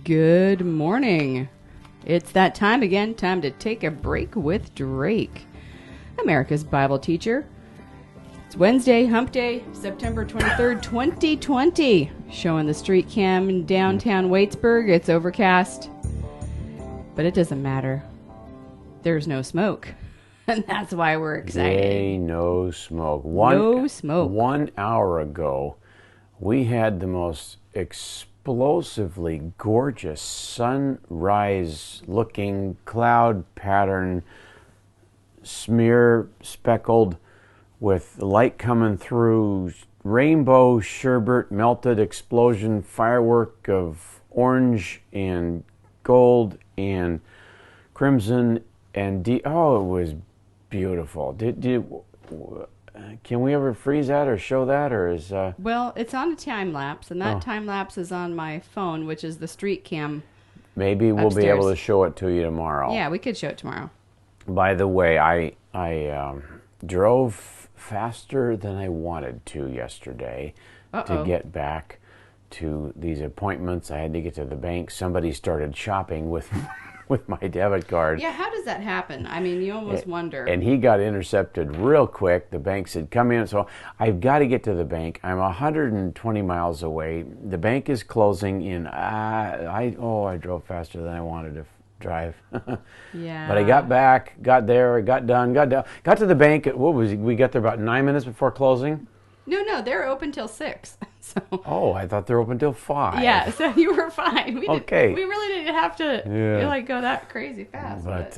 Good morning. It's that time again, time to take a break with Drake, America's Bible teacher. It's Wednesday, Hump Day, September 23rd, 2020. Showing the street cam in downtown Waitsburg. It's overcast, but it doesn't matter. There's no smoke, and that's why we're excited. Yay, no smoke. No smoke. 1 hour ago, we had the most explosively gorgeous sunrise-looking cloud pattern, smear speckled with light coming through, rainbow sherbet, melted explosion, firework of orange and gold and crimson and it was beautiful. Can we ever freeze that or show that, or is Well, it's on a time lapse, and that time lapse is on my phone, which is the street cam. Maybe we'll upstairs. be able to show it to you tomorrow. Yeah, we could show it tomorrow. By the way, I drove faster than I wanted to yesterday to get back to these appointments. I had to get to the bank. Somebody started shopping with my debit card. Yeah, how does that happen? I mean, you almost wonder. And he got intercepted real quick. The bank said, come in. So I've got to get to the bank. I'm 120 miles away. The bank is closing in, I drove faster than I wanted to drive. Yeah. But I got back, got there, got done, got to the bank at, we got there about 9 minutes before closing? No, they're open till 6. So. Oh, I thought they were open till 5. Yeah, so you were fine. We really didn't have to go that crazy fast. But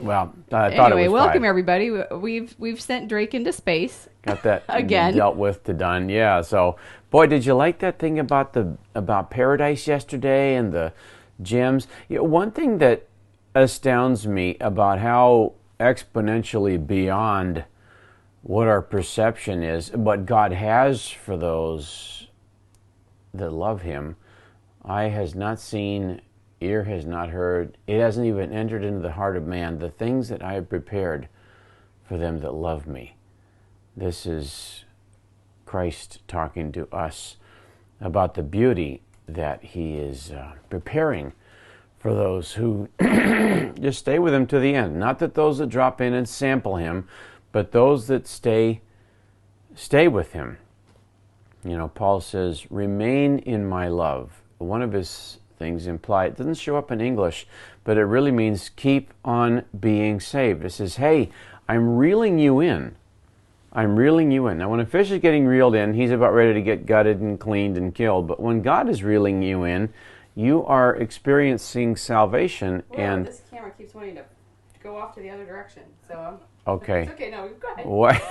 well, I thought it anyway, was welcome 5. everybody. We've sent Drake into space. Got that again dealt with done. Yeah. So, boy, did you like that thing about paradise yesterday and the gems? You know, one thing that astounds me about how exponentially beyond what our perception is, what God has for those that love Him, eye has not seen, ear has not heard, it hasn't even entered into the heart of man, the things that I have prepared for them that love me. This is Christ talking to us about the beauty that He is preparing for those who just stay with Him to the end. Not that those that drop in and sample Him, but those that stay with Him. You know, Paul says, remain in my love. One of his things implied, it doesn't show up in English, but it really means keep on being saved. It says, hey, I'm reeling you in. I'm reeling you in. Now, when a fish is getting reeled in, he's about ready to get gutted and cleaned and killed. But when God is reeling you in, you are experiencing salvation. Whoa, and this camera keeps wanting to go off to the other direction. So okay. It's okay, no, go ahead. What?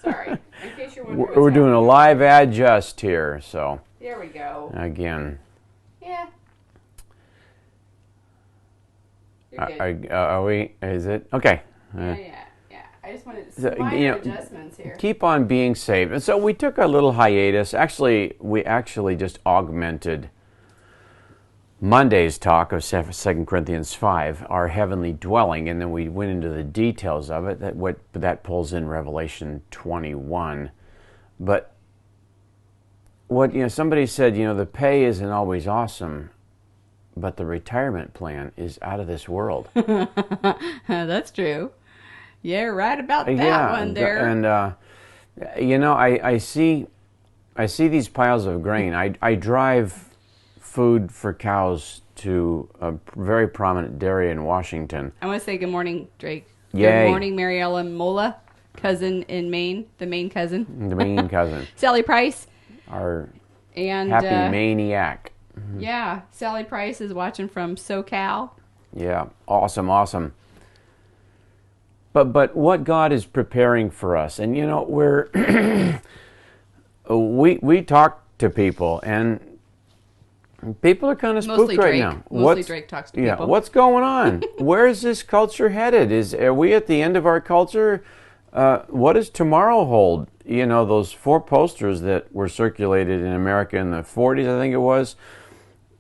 Sorry, in case you're wondering. We're doing a live adjust here, so. There we go. Again. Yeah. You're good. Are we? Is it? Okay. Yeah. I just wanted some minor adjustments here. Keep on being saved. And so we took a little hiatus. Actually, we just augmented Monday's talk of 2 Corinthians 5, our heavenly dwelling, and then we went into the details of it. That pulls in Revelation 21. But somebody said, the pay isn't always awesome, but the retirement plan is out of this world. That's true. Yeah, right about that one there. And I see these piles of grain. I drive food for cows to a very prominent dairy in Washington. I want to say good morning, Drake. Yay. Good morning, Mary Ellen Mola, cousin in Maine, the Maine cousin. The Maine cousin. Sally Price. Our and happy maniac. Yeah, Sally Price is watching from SoCal. Yeah, awesome. But what God is preparing for us, and we're we talk to people, and people are kind of spooked right now. Mostly Drake talks to people. Yeah, what's going on? Where is this culture headed? Are we at the end of our culture? What does tomorrow hold? Those 4 posters that were circulated in America in the 40s, I think it was.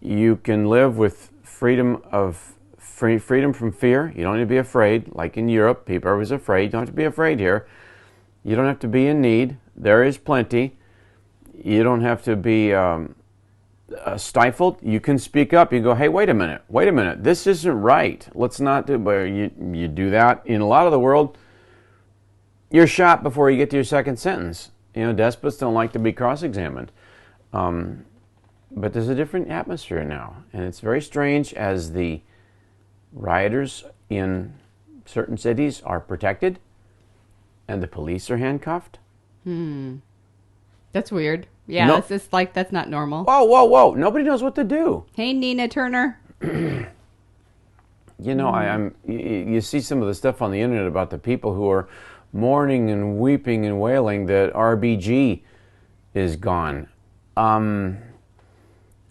You can live with freedom from fear. You don't need to be afraid. Like in Europe, people are always afraid. You don't have to be afraid here. You don't have to be in need. There is plenty. You don't have to be stifled, you can speak up. You go, hey, wait a minute, this isn't right. Let's not do. But you do that in a lot of the world. You're shot before you get to your second sentence. Despots don't like to be cross-examined. But there's a different atmosphere now, and it's very strange as the rioters in certain cities are protected and the police are handcuffed. That's weird. Yeah, No. it's just like that's not normal. Whoa. Nobody knows what to do. Hey, Nina Turner. You see some of the stuff on the internet about the people who are mourning and weeping and wailing that RBG is gone.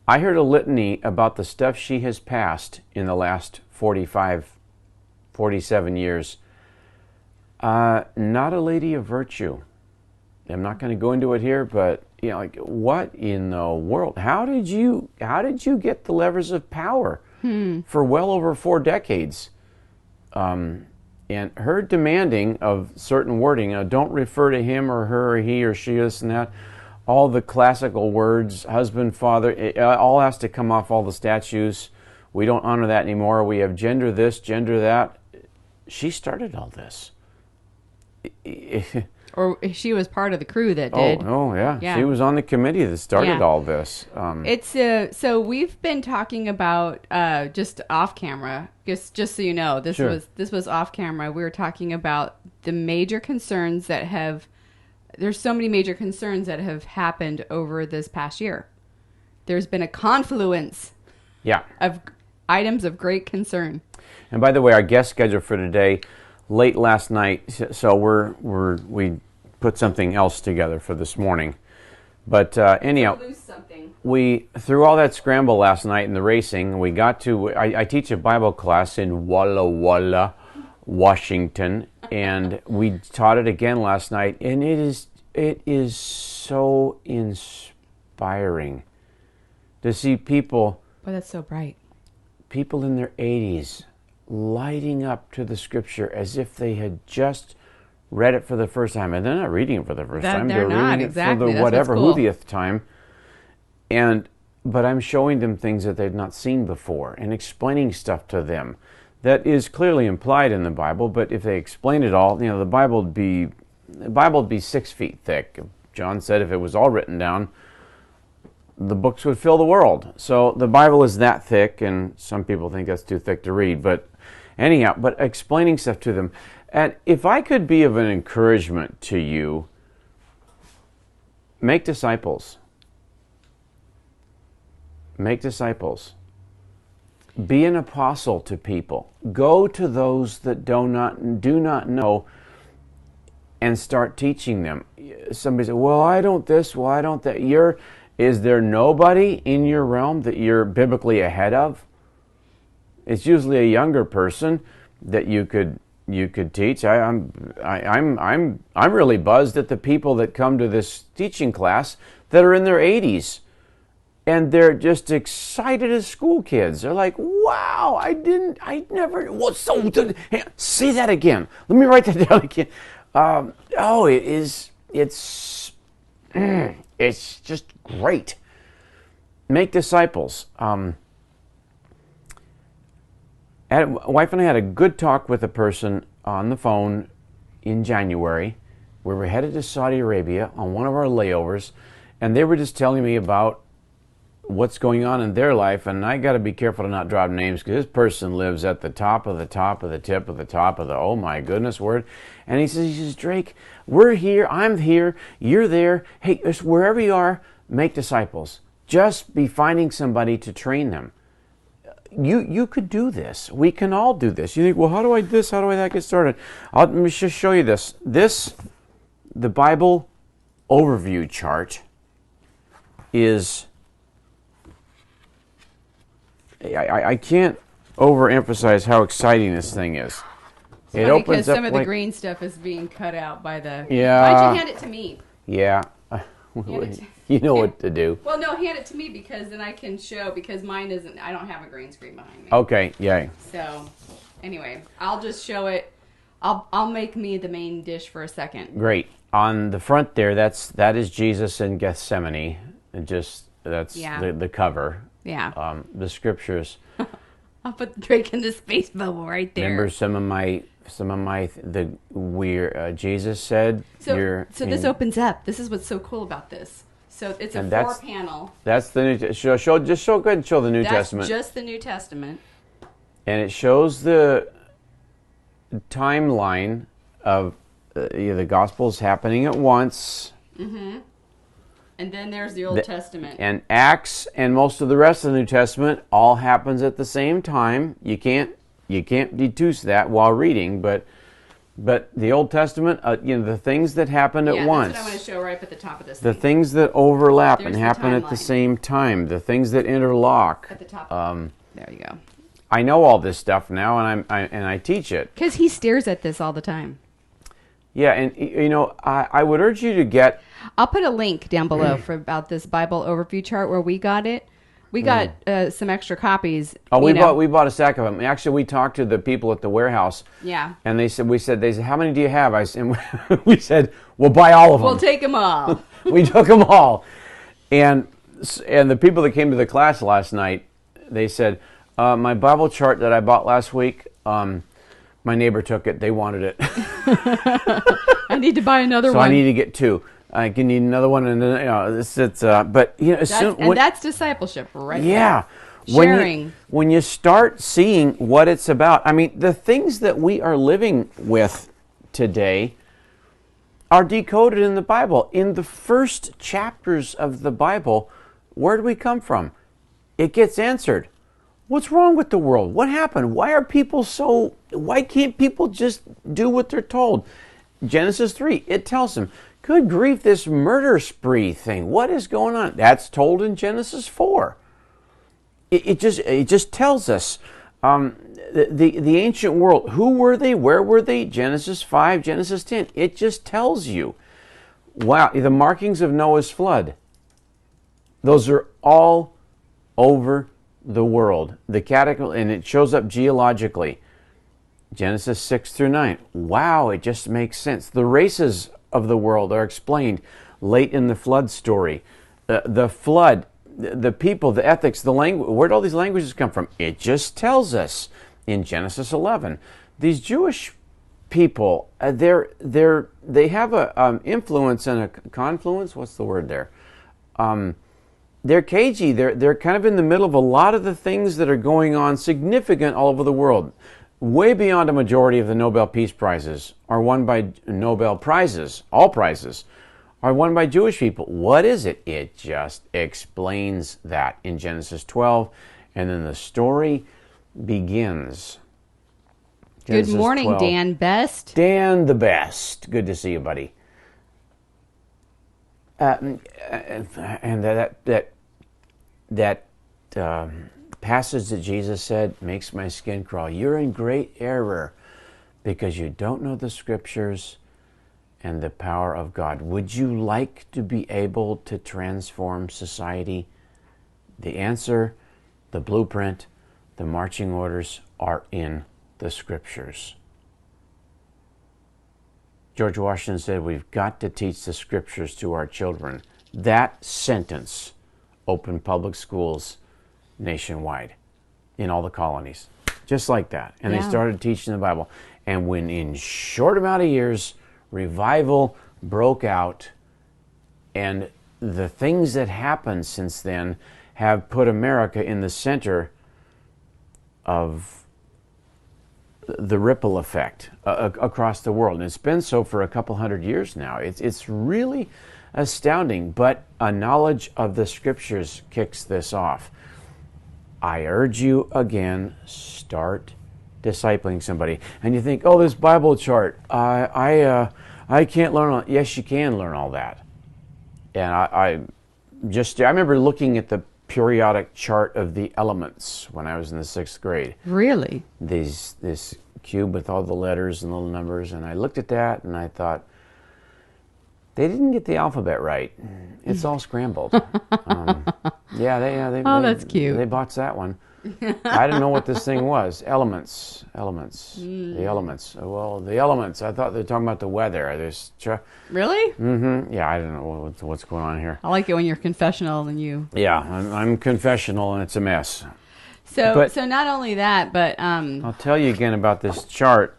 I heard a litany about the stuff she has passed in the last 47 years. Not a lady of virtue. I'm not going to go into it here, but what in the world? How did you get the levers of power for well over 4 decades? And her demanding of certain wording, don't refer to him or her or he or she, this and that. All the classical words, husband, father, it all has to come off all the statues. We don't honor that anymore. We have gender this, gender that. She started all this. Or she was part of the crew that did. Oh, yeah. She was on the committee that started all this. It's so we've been talking about just off camera. Just so you know, this was off camera. We were talking about the major concerns that have. There's so many major concerns that have happened over this past year. There's been a confluence. Of items of great concern. And by the way, our guest schedule for today, late last night. So we put something else together for this morning. But anyhow, we through all that scramble last night in the racing, we got to. I teach a Bible class in Walla Walla, Washington, and we taught it again last night, and it is so inspiring to see people. Boy, that's so bright. People in their 80s lighting up to the scripture as if they had just read it for the first time, and they're not reading it for the first time. They're reading it for the whatever whotieth time. But I'm showing them things that they've not seen before and explaining stuff to them that is clearly implied in the Bible. But if they explain it all, the Bible would be 6 feet thick. John said if it was all written down, the books would fill the world. So the Bible is that thick, and some people think that's too thick to read. But anyhow, explaining stuff to them. And if I could be of an encouragement to you, make disciples. Make disciples. Be an apostle to people. Go to those that do not know and start teaching them. Somebody said, well, I don't this, well, I don't that. Is there nobody in your realm that you're biblically ahead of? It's usually a younger person that you could teach. I'm really buzzed at the people that come to this teaching class that are in their 80s, and they're just excited as school kids. They're like, "Wow, say that again. Let me write that down again." It's just great. Make disciples. Wife and I had a good talk with a person on the phone in January. We were headed to Saudi Arabia on one of our layovers, and they were just telling me about what's going on in their life, and I got to be careful to not drop names because this person lives at the top of the top of the tip of the top of the oh my goodness word. And he says, Drake, we're here, I'm here, you're there. Hey, wherever you are, make disciples. Just be finding somebody to train them. You could do this. We can all do this. You think, well, how do I that get started? Let me just show you this. The Bible overview chart is, I can't overemphasize how exciting this thing is. It opens because some of the green stuff is being cut out by the... Yeah. Why'd you hand it to me? Yeah. You know what to do. Well, no, hand it to me because then I can show, because mine isn't, I don't have a green screen behind me. Okay, yay. So, anyway, I'll just show it. I'll make me the main dish for a second. Great. On the front there, that is Jesus in Gethsemane, just That's Yeah. the cover. Yeah. The scriptures. I'll put Drake in the space bubble right there. Remember some of my the weird Jesus said. So this opens up. This is what's so cool about this. So it's a 4-panel. That's the New Testament. Go ahead and show the New Testament. That's just the New Testament. And it shows the timeline of the Gospels happening at once. Mm-hmm. And then there's the Old Testament. And Acts and most of the rest of the New Testament all happens at the same time. You can't deduce that while reading, but the Old Testament, the things that happen at once. That's what I want to show right up at the top of this. The things that overlap There's and happen at the same time. The things that interlock. At the top. There you go. I know all this stuff now, and I teach it. Because he stares at this all the time. Yeah, and I would urge you to get. I'll put a link down below for about this Bible overview chart where we got it. We got some extra copies. Oh, we bought a stack of them. Actually, we talked to the people at the warehouse. Yeah. And they said, how many do you have? We said, we'll buy all of them. We'll take them all. We took them all, and the people that came to the class last night, they said, my Bible chart that I bought last week. My neighbor took it. They wanted it. I need to buy another one. So I need to get 2. I can need another one, and that's discipleship, right? Yeah, there. Sharing. When you start seeing what it's about, I mean, the things that we are living with today are decoded in the Bible. In the first chapters of the Bible, where do we come from? It gets answered. What's wrong with the world? What happened? Why can't people just do what they're told? Genesis 3, it tells them, good grief, this murder spree thing. What is going on? That's told in Genesis 4. It just tells us the ancient world. Who were they? Where were they? Genesis 5, Genesis 10. It just tells you. Wow, the markings of Noah's flood. Those are all over the world. The cataclysm, and it shows up geologically. Genesis 6 through 9. Wow, it just makes sense. The races of the world are explained late in the flood story. The flood, the people, the ethics, the language. Where did all these languages come from? It just tells us in Genesis 11. These Jewish people, they have a influence and a confluence. What's the word there? They're cagey. They're kind of in the middle of a lot of the things that are going on, significant all over the world. Way beyond a majority of the Nobel Peace Prizes are won by Nobel Prizes. All prizes are won by Jewish people. What is it? It just explains that in Genesis 12, and then the story begins. Genesis Good morning, 12. Dan Best. Dan the Best. Good to see you, buddy. And that passage that Jesus said makes my skin crawl. You're in great error because you don't know the scriptures and the power of God. Would you like to be able to transform society? The answer, the blueprint, the marching orders are in the scriptures. George Washington said, we've got to teach the scriptures to our children. That sentence opened public schools nationwide in all the colonies. Just like that. And they started teaching the Bible. And when in short amount of years, revival broke out, and the things that happened since then have put America in the center of the ripple effect across the world. And it's been so for a couple hundred years now. It's really astounding, but a knowledge of the scriptures kicks this off. I urge you again, start discipling somebody. And you think, oh, this Bible chart, I can't learn all. Yes, you can learn all that. And I remember looking at the periodic chart of the elements when I was in the 6th grade. Really? This cube with all the letters and little numbers, and I looked at that and I thought, they didn't get the alphabet right. It's all scrambled. Oh, that's cute. They botched that one. I didn't know what this thing was. Elements. The elements. Well, the elements. I thought they were talking about the weather. Really? Mm-hmm. Yeah, I don't know what's going on here. I like it when you're confessional and you. Yeah, I'm confessional and it's a mess. So not only that, but I'll tell you again about this chart.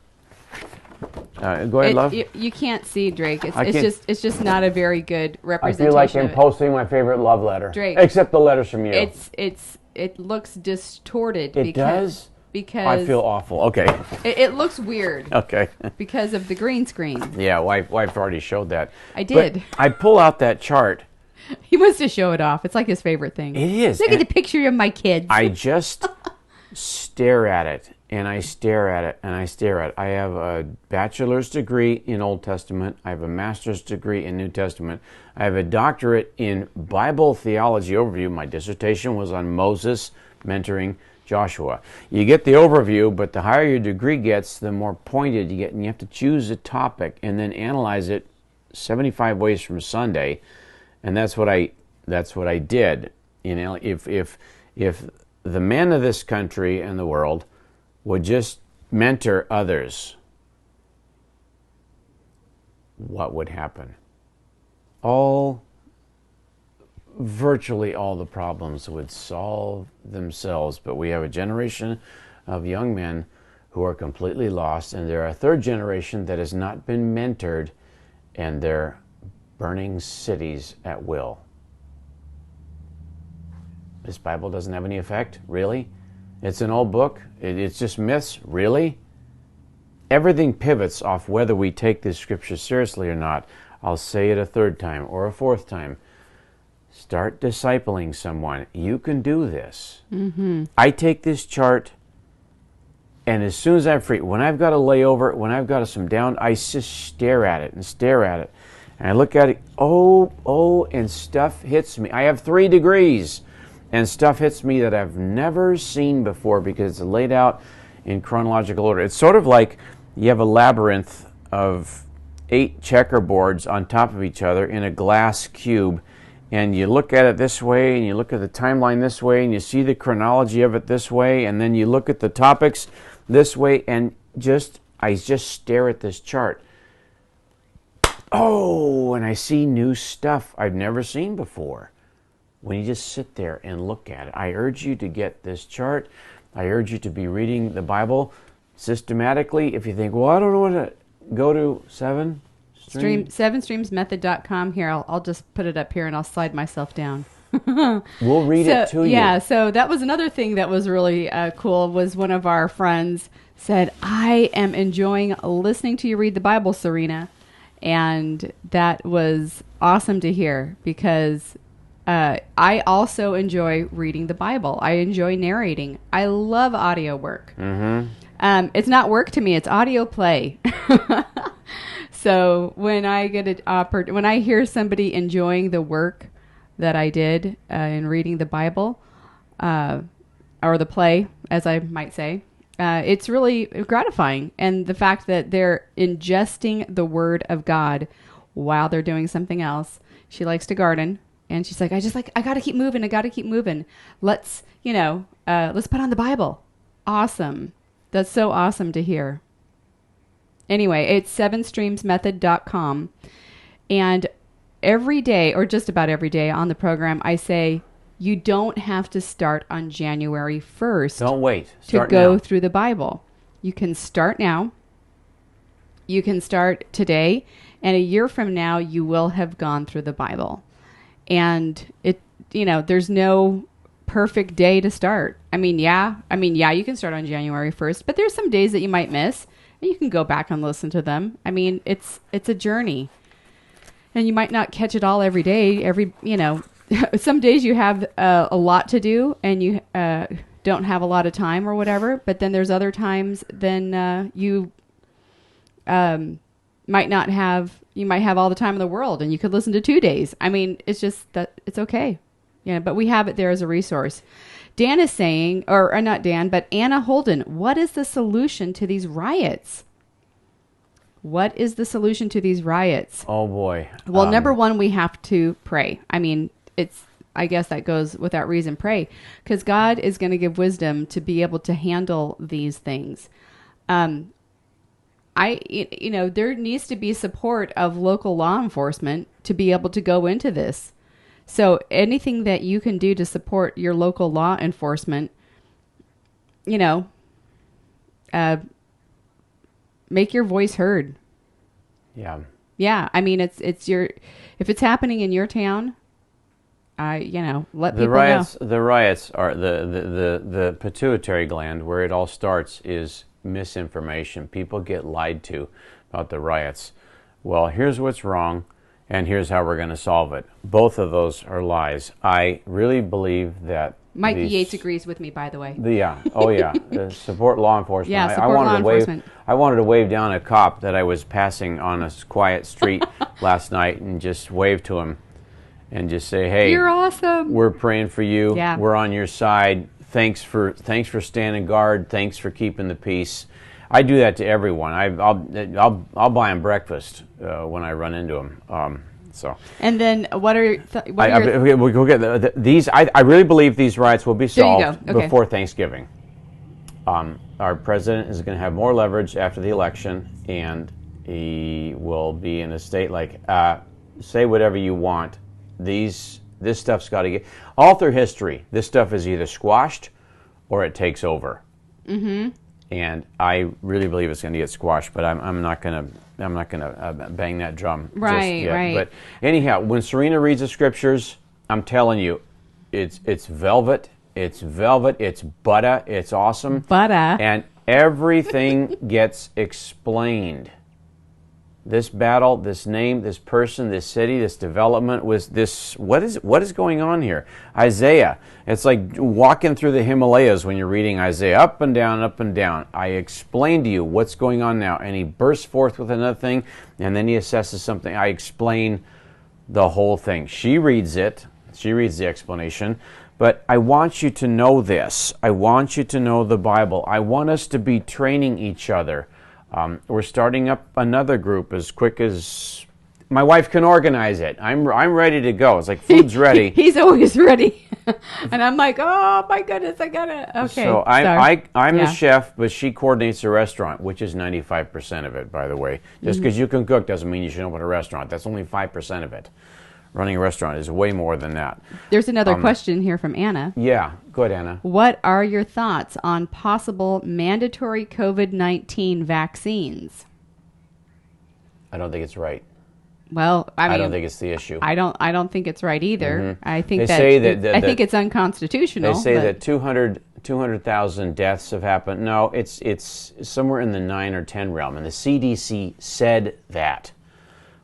Go ahead, love. You can't see, Drake. It's just not a very good representation. I feel like I'm posting my favorite love letter, Drake. Except the letters from you. It looks distorted. It does? Because I feel awful. Okay. It looks weird. Okay. Because of the green screen. Yeah, wife already showed that. I did. But I pull out that chart. He wants to show it off. It's like his favorite thing. It is. Look at the picture of my kids. I just stare at it, and I stare at it, and I stare at it. I have a bachelor's degree in Old Testament. I have a master's degree in New Testament. I have a doctorate in Bible theology overview. My dissertation was on Moses mentoring Joshua. You get the overview, but the higher your degree gets, the more pointed you get, and you have to choose a topic and then analyze it 75 ways from Sunday. And that's what I did. You know, if the men of this country and the world would just mentor others, what would happen? Virtually all the problems would solve themselves. But we have a generation of young men who are completely lost, and they're a third generation that has not been mentored, and they're burning cities at will. This Bible doesn't have any effect? Really? It's an old book? It's just myths? Really? Everything pivots off whether we take this scripture seriously or not. I'll say it a third time or a fourth time. Start discipling someone. You can do this. Mm-hmm. I take this chart, and as soon as I'm free, when I've got a layover, when I've got some down, I just stare at it and stare at it. And I look at it, and stuff hits me. I have 3 degrees, and stuff hits me that I've never seen before because it's laid out in chronological order. It's sort of like you have a labyrinth of 8 checkerboards on top of each other in a glass cube, and you look at it this way, and you look at the timeline this way, and you see the chronology of it this way, and then you look at the topics this way, and I just stare at this chart. And I see new stuff I've never seen before. When you just sit there and look at it, I urge you to get this chart. I urge you to be reading the Bible systematically. If you think, well, I don't know what to go to 7streamsmethod.com. Here, I'll just put it up here and I'll slide myself down. We'll read it to you. Yeah, so that was another thing that was really cool was one of our friends said, I am enjoying listening to you read the Bible, Serena. And that was awesome to hear because I also enjoy reading the Bible. I enjoy narrating. I love audio work. Mm-hmm. It's not work to me. It's audio play. So when I get when I hear somebody enjoying the work that I did in reading the Bible, or the play, as I might say, it's really gratifying. And the fact that they're ingesting the Word of God while they're doing something else. She likes to garden. And she's like, I got to keep moving. Let's put on the Bible. Awesome. That's so awesome to hear. Anyway, it's 7streamsmethod.com. And every day, or just about every day on the program, I say, you don't have to start on January 1st. Don't wait. Start to go now. Through the Bible. You can start now. You can start today. And a year from now, you will have gone through the Bible. And there's no perfect day to start. I mean, you can start on January 1st, but there's some days that you might miss, and you can go back and listen to them. I mean, it's a journey, and you might not catch it all every day. Some days you have a lot to do, and you don't have a lot of time or whatever. But then there's other times then you might not have. You might have all the time in the world, and you could listen to 2 days. I mean, it's just that it's okay. Yeah, but we have it there as a resource. Dan is saying, or not Dan, but Anna Holden, what is the solution to these riots? What is the solution to these riots? Oh, boy. Well, number one, we have to pray. I mean, I guess that goes without reason. Pray, because God is going to give wisdom to be able to handle these things. There needs to be support of local law enforcement to be able to go into this. So anything that you can do to support your local law enforcement, make your voice heard. Yeah. Yeah. I mean, if it's happening in your town, let people know. The riots are the pituitary gland where it all starts is misinformation. People get lied to about the riots. Well, here's what's wrong, and here's how we're going to solve it. Both of those are lies. I really believe that Mike Yates agrees with me, by the way. Support law enforcement. Yeah, support law enforcement. I wanted to wave down a cop that I was passing on a quiet street last night and just wave to him and just say, "Hey, you're awesome. We're praying for you. Yeah. We're on your side. Thanks for standing guard. Thanks for keeping the peace." I do that to everyone. I'll buy them breakfast when I run into them. And then what are we'll get these. I really believe these riots will be solved before Thanksgiving. Our president is going to have more leverage after the election, and he will be in a state like, say whatever you want. This stuff's got to get all through history. This stuff is either squashed or it takes over. Mm-hmm. And I really believe it's going to get squashed, but I'm not going to bang that drum just yet. Right. But anyhow, when Serena reads the scriptures, I'm telling you, it's velvet, it's butter, it's awesome. Butter. And everything gets explained. This battle, this name, this person, this city, this development was this. What is going on here? Isaiah. It's like walking through the Himalayas when you're reading Isaiah, up and down, up and down. I explain to you what's going on now, and he bursts forth with another thing, and then he assesses something. I explain the whole thing. She reads it. She reads the explanation. But I want you to know this. I want you to know the Bible. I want us to be training each other. We're starting up another group as quick as my wife can organize it. I'm ready to go. It's like food's ready. He's always ready, and I'm like, oh my goodness, I gotta. Okay. So I'm the chef, but she coordinates the restaurant, which is 95% of it, by the way. Just because you can cook doesn't mean you should open a restaurant. That's only 5% of it. Running a restaurant is way more than that. There's another question here from Anna. Yeah, go ahead, Anna. What are your thoughts on possible mandatory COVID-19 vaccines? I don't think it's right. Well, I don't think it's the issue. I don't think it's right either. Mm-hmm. I think I think it's unconstitutional. They say that 200,000 deaths have happened. No, it's somewhere in the 9 or 10 realm, and the CDC said that.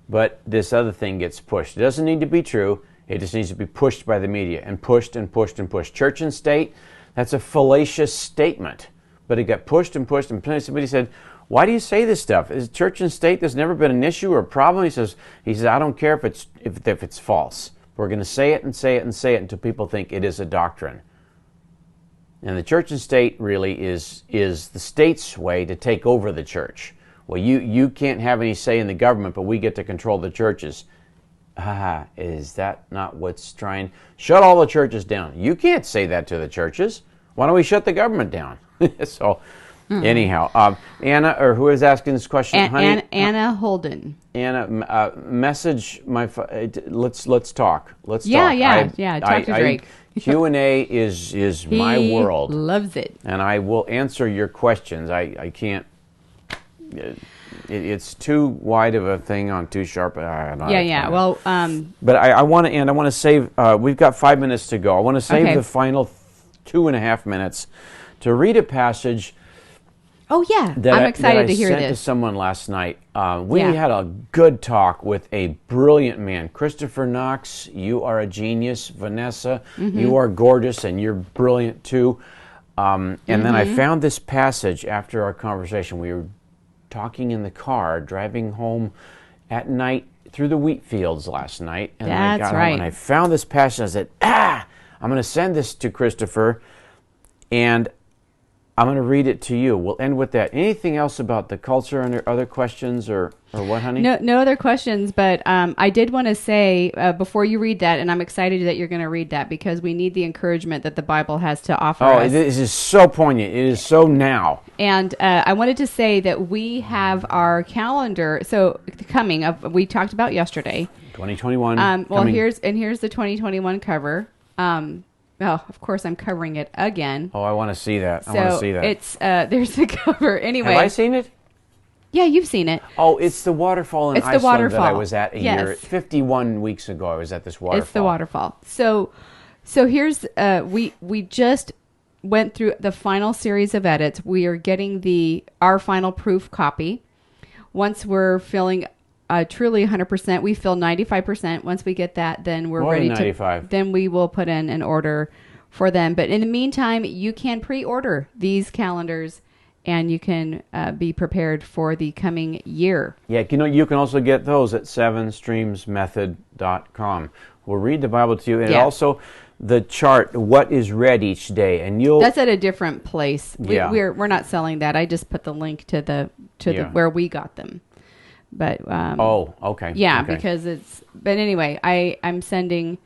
But this other thing gets pushed. It doesn't need to be true. It just needs to be pushed by the media and pushed and pushed and pushed. Church and state, that's a fallacious statement. But it got pushed and pushed. And somebody said, why do you say this stuff? Is church and state, there's never been an issue or a problem? He says, I don't care if it's false. We're going to say it and say it and say it until people think it is a doctrine. And the church and state really is the state's way to take over the church. Well, you can't have any say in the government, but we get to control the churches. Is that not what's trying? Shut all the churches down. You can't say that to the churches. Why don't we shut the government down? Anyhow, Anna, or who is asking this question? Honey, Anna Holden. Anna, message my. Let's talk. Let's talk. Yeah. Talk to Drake. Q&A is my world. He loves it. And I will answer your questions. I can't. It's too wide of a thing on too sharp. Well, but I want to end. I want to save. We've got 5 minutes to go. I want to save the final 2.5 minutes to read a passage. Oh yeah, I'm excited to hear this. I sent to someone last night. We had a good talk with a brilliant man, Christopher Knox. You are a genius, Vanessa. You are gorgeous, and you're brilliant too. And then I found this passage after our conversation. We were talking in the car, driving home at night through the wheat fields last night. And then I got home and I found this passage. I said, I'm going to send this to Christopher. And I'm going to read it to you. We'll end with that. Anything else about the culture and other questions or what, honey? No other questions, but I did want to say before you read that, and I'm excited that you're going to read that because we need the encouragement that the Bible has to offer us. This is so poignant. It is so now. And I wanted to say that we have our calendar. So coming up, we talked about yesterday. 2021. Well, here's the 2021 cover. Of course, I'm covering it again. Oh, I want to see that. So I want to see that. It's there's the cover. Anyway, have I seen it? Yeah, you've seen it. Oh, it's the waterfall in Iceland that I was at Yes. year. 51 weeks ago, I was at this waterfall. It's the waterfall. So here's we just went through the final series of edits. We are getting our final proof copy. Once we're feeling truly 100%, we feel 95%. Once we get that, then we're ready to. 95. Then we will put in an order for them. But in the meantime, you can pre-order these calendars, and you can be prepared for the coming year. Yeah, you can also get those at 7streamsmethod.com. We'll read the Bible to you, and also the chart, what is read each day, and that's at a different place. We're not selling that. I just put the link to the where we got them. But okay. Yeah, okay. Because but anyway, I'm sending.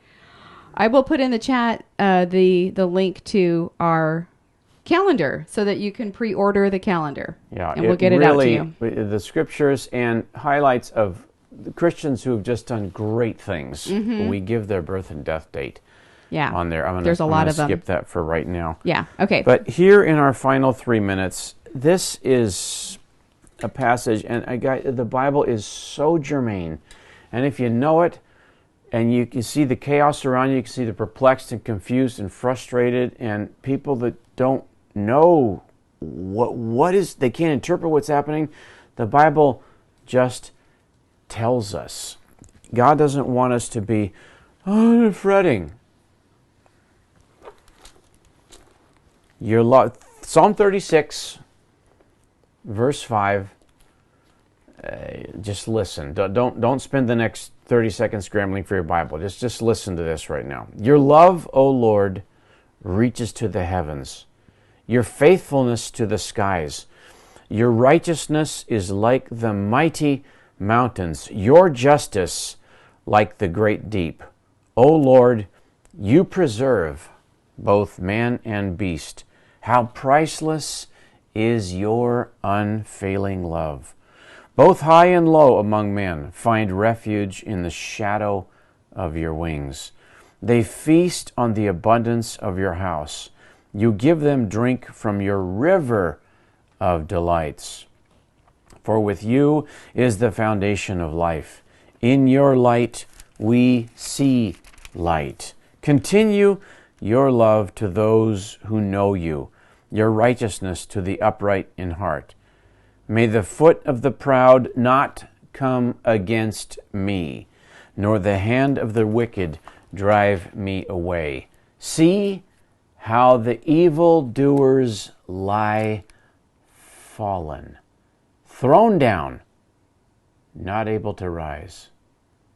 I will put in the chat the link to our calendar so that you can pre-order the calendar. Yeah, and we'll get it out to you. The scriptures and highlights of the Christians who have just done great things. Mm-hmm. We give their birth and death date. Yeah, on there. There's a lot of them. Skip that for right now. Yeah. Okay. But here in our final 3 minutes, this is a passage, and the Bible is so germane. And if you know it, and you can see the chaos around you, you can see the perplexed and confused and frustrated, and people that don't know what is, they can't interpret what's happening. The Bible just tells us. God doesn't want us to be fretting. Psalm 36. Verse 5, just listen. Don't spend the next 30 seconds scrambling for your Bible. Just listen to this right now. Your love, O Lord, reaches to the heavens. Your faithfulness to the skies. Your righteousness is like the mighty mountains. Your justice like the great deep. O Lord, you preserve both man and beast. How priceless is your unfailing love. Both high and low among men find refuge in the shadow of your wings. They feast on the abundance of your house. You give them drink from your river of delights. For with you is the foundation of life. In your light we see light. Continue your love to those who know you, your righteousness to the upright in heart. May the foot of the proud not come against me, nor the hand of the wicked drive me away. See how the evildoers lie fallen, thrown down, not able to rise.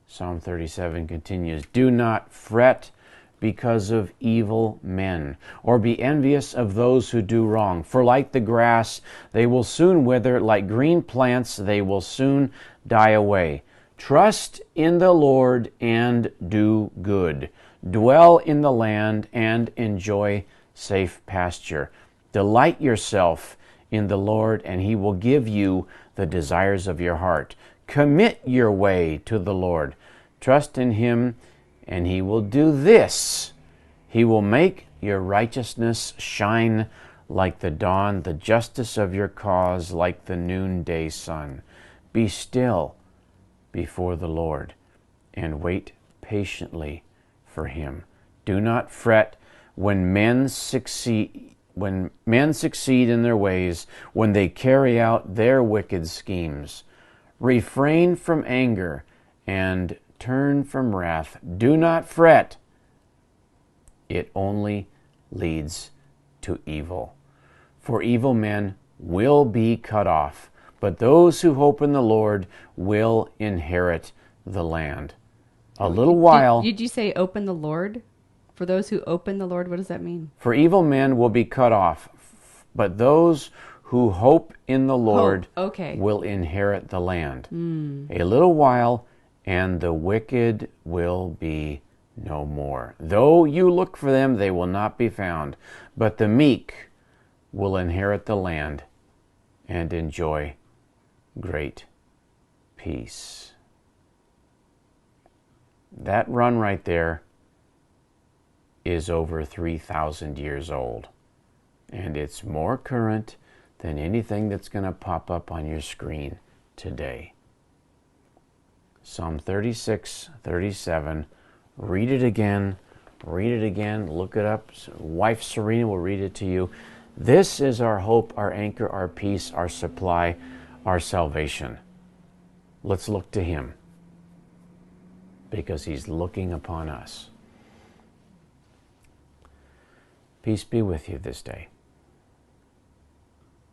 Psalm 37 continues, do not fret because of evil men, or be envious of those who do wrong. For like the grass, they will soon wither, like green plants, they will soon die away. Trust in the Lord and do good. Dwell in the land and enjoy safe pasture. Delight yourself in the Lord, and he will give you the desires of your heart. Commit your way to the Lord. Trust in him, and he will do this. He will make your righteousness shine like the dawn, the justice of your cause like the noonday sun. Be still before the Lord and wait patiently for him. Do not fret when men succeed in their ways, when they carry out their wicked schemes. Refrain from anger and turn from wrath. Do not fret. It only leads to evil. For evil men will be cut off, but those who hope in the Lord will inherit the land. A little while... Did you say open the Lord? For those who open the Lord, what does that mean? For evil men will be cut off, But those who hope in the Lord okay. will inherit the land. A little while, and the wicked will be no more. Though you look for them, they will not be found. But the meek will inherit the land and enjoy great peace. That run right there is over 3,000 years old. And it's more current than anything that's going to pop up on your screen today. Psalm 36, 37. Read it again. Look it up. Wife Serena will read it to you. This is our hope, our anchor, our peace, our supply, our salvation. Let's look to Him, because He's looking upon us. Peace be with you this day.